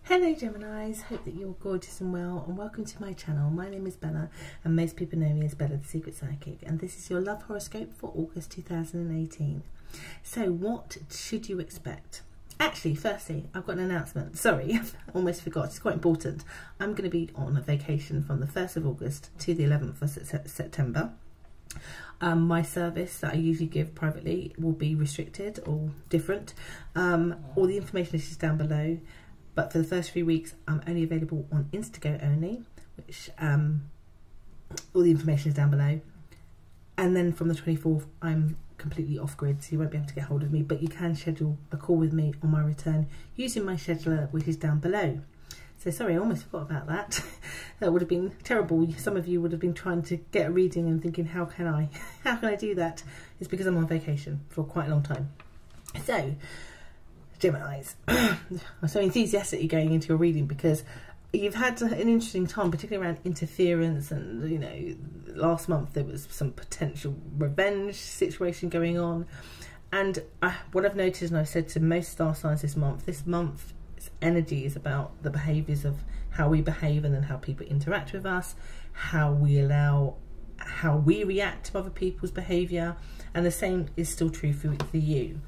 Hello Geminis, hope that you're gorgeous and well, and welcome to my channel. My name is Bella and most people know me as Bella the Secret Psychic, and this is your love horoscope for August 2018. So what should you expect? Actually, firstly, I've got an announcement. Sorry, I almost forgot, it's quite important. I'm going to be on a vacation from the 1st of August to the 11th of September. My service that I usually give privately will be restricted or different. All the information is just down below. But for the first 3 weeks, I'm only available on Instago only, which all the information is down below. And then from the 24th, I'm completely off grid, so you won't be able to get hold of me. But you can schedule a call with me on my return using my scheduler, which is down below. So sorry, I almost forgot about that. That would have been terrible. Some of you would have been trying to get a reading and thinking, how can I do that? It's because I'm on vacation for quite a long time. So, Geminis, I'm so enthusiastically going into your reading because you've had an interesting time, particularly around interference, and you know, last month there was some potential revenge situation going on. And what I've noticed, and I've said to most star signs this month's energy is about the behaviours of how we behave, and then how people interact with us, how we react to other people's behaviour, and the same is still true for you.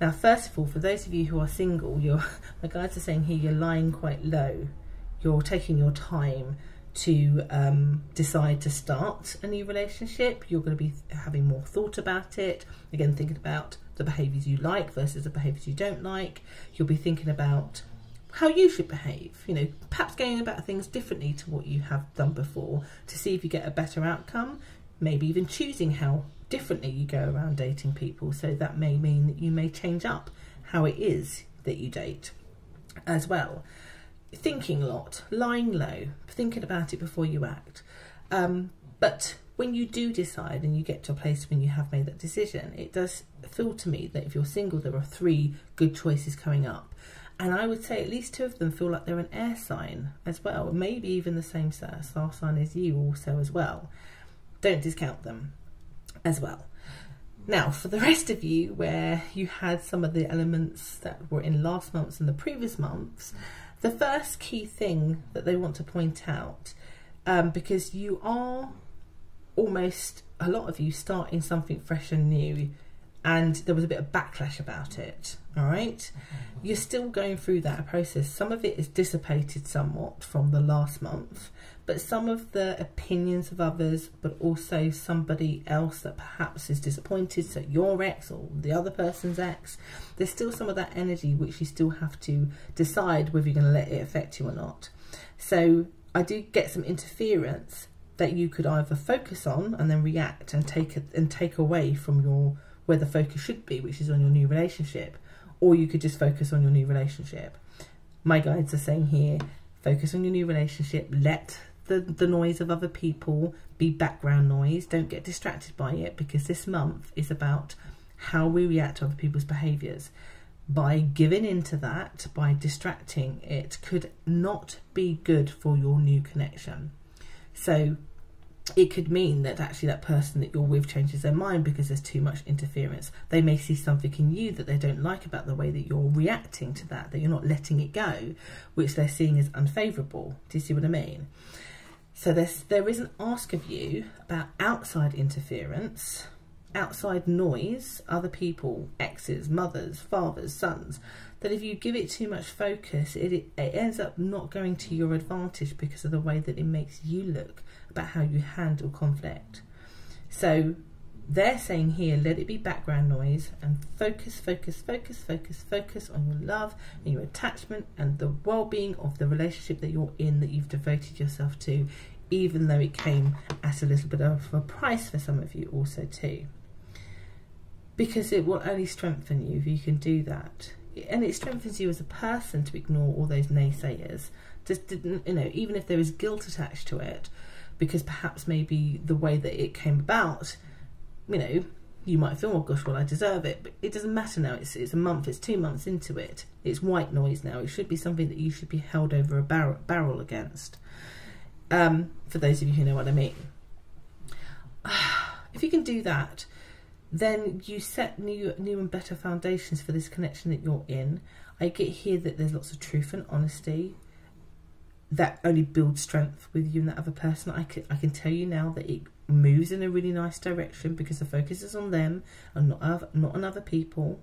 Now, first of all, for those of you who are single, my guides are saying here you're lying quite low. You're taking your time to decide to start a new relationship. You're going to be having more thought about it. Again, thinking about the behaviours you like versus the behaviours you don't like. You'll be thinking about how you should behave. You know, perhaps going about things differently to what you have done before to see if you get a better outcome. Maybe even choosing how differently you go around dating people, so that may mean that you may change up how it is that you date as well. Thinking a lot, lying low, thinking about it before you act. But when you do decide and you get to a place when you have made that decision, it does feel to me that if you're single, there are 3 good choices coming up. And I would say at least 2 of them feel like they're an air sign as well, maybe even the same star sign as you also as well. Don't discount them as well. Now, for the rest of you, where you had some of the elements that were in last month's and the previous months, the first key thing that they want to point out, because you are almost, a lot of you, starting something fresh and new, and there was a bit of backlash about it, all right? You're still going through that process. Some of it is dissipated somewhat from the last month, but some of the opinions of others, but also somebody else that perhaps is disappointed, so your ex or the other person's ex, there's still some of that energy which you still have to decide whether you're going to let it affect you or not. So I do get some interference that you could either focus on and then react and take away from where the focus should be, which is on your new relationship, or you could just focus on your new relationship. My guides are saying here, focus on your new relationship, let the noise of other people be background noise. Don't get distracted by it, because this month is about how we react to other people's behaviours. By giving into that, by distracting, it could not be good for your new connection. So it could mean that actually that person that you're with changes their mind because there's too much interference. They may see something in you that they don't like about the way that you're reacting to that you're not letting it go, which they're seeing as unfavourable. Do you see what I mean? So there is an ask of you about outside interference, outside noise, other people, exes, mothers, fathers, sons, that if you give it too much focus, it ends up not going to your advantage because of the way that it makes you look about how you handle conflict. So they're saying here, let it be background noise and focus on your love and your attachment and the well-being of the relationship that you're in, that you've devoted yourself to, even though it came at a little bit of a price for some of you also too. Because it will only strengthen you if you can do that. And it strengthens you as a person to ignore all those naysayers. Just, you know, even if there is guilt attached to it, because perhaps maybe the way that it came about, you know, you might feel, oh gosh, well, I deserve it. But it doesn't matter now. It's a month, it's 2 months into it. It's white noise now. It should be something that you should be held over a barrel against. For those of you who know what I mean. If you can do that, then you set new and better foundations for this connection that you're in. I get here that there's lots of truth and honesty that only builds strength with you and that other person. I can tell you now that it moves in a really nice direction because the focus is on them and not on other people.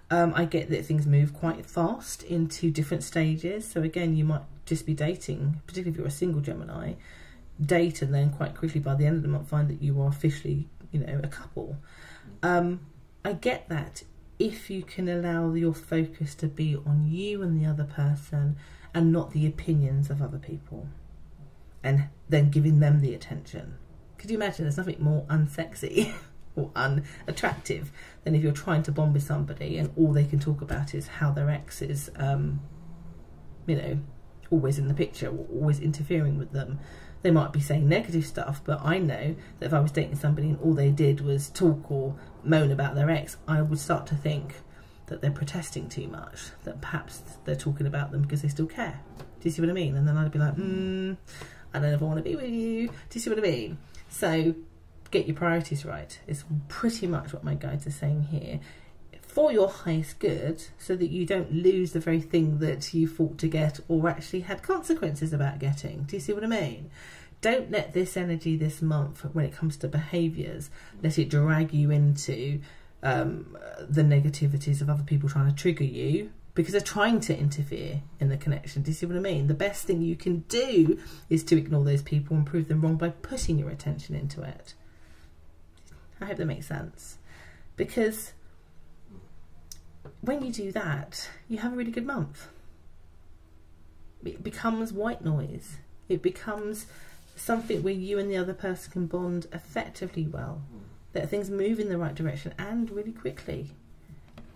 I get that things move quite fast into different stages. So again, you might just be dating, particularly if you're a single Gemini, date and then quite quickly by the end of the month find that you are officially, you know, a couple. I get that if you can allow your focus to be on you and the other person and not the opinions of other people, and then giving them the attention. Could you imagine there's nothing more unsexy or unattractive than if you're trying to bond with somebody and all they can talk about is how their ex is, you know, always in the picture, or always interfering with them. They might be saying negative stuff, but I know that if I was dating somebody and all they did was talk or moan about their ex, I would start to think that they're protesting too much, that perhaps they're talking about them because they still care. Do you see what I mean? And then I'd be like, I don't know if I want to be with you. Do you see what I mean? So get your priorities right is pretty much what my guides are saying here, for your highest good, so that you don't lose the very thing that you fought to get or actually had consequences about getting. Do you see what I mean? Don't let this energy this month, when it comes to behaviours, let it drag you into the negativities of other people trying to trigger you, because they're trying to interfere in the connection. Do you see what I mean? The best thing you can do is to ignore those people and prove them wrong by putting your attention into it. I hope that makes sense. Because when you do that, you have a really good month. It becomes white noise. It becomes something where you and the other person can bond effectively well. That things move in the right direction and really quickly.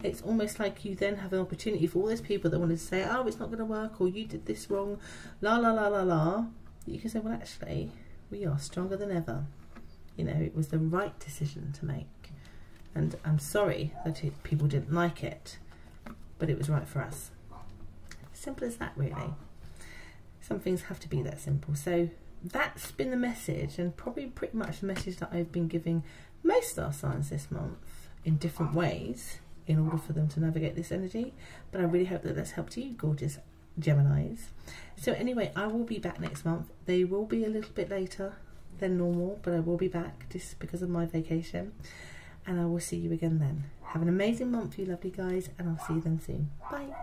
It's almost like you then have an opportunity for all those people that wanted to say, oh, it's not going to work, or you did this wrong, la la la la la. You can say, well, actually, we are stronger than ever. You know, it was the right decision to make. And I'm sorry that people didn't like it, but it was right for us. Simple as that, really. Some things have to be that simple. So that's been the message, and probably pretty much the message that I've been giving most star signs this month in different ways in order for them to navigate this energy. But I really hope that that's helped you, gorgeous Geminis. So anyway, I will be back next month. They will be a little bit later than normal, but I will be back just because of my vacation. And I will see you again then. Have an amazing month, you lovely guys, and I'll see you then soon. Bye.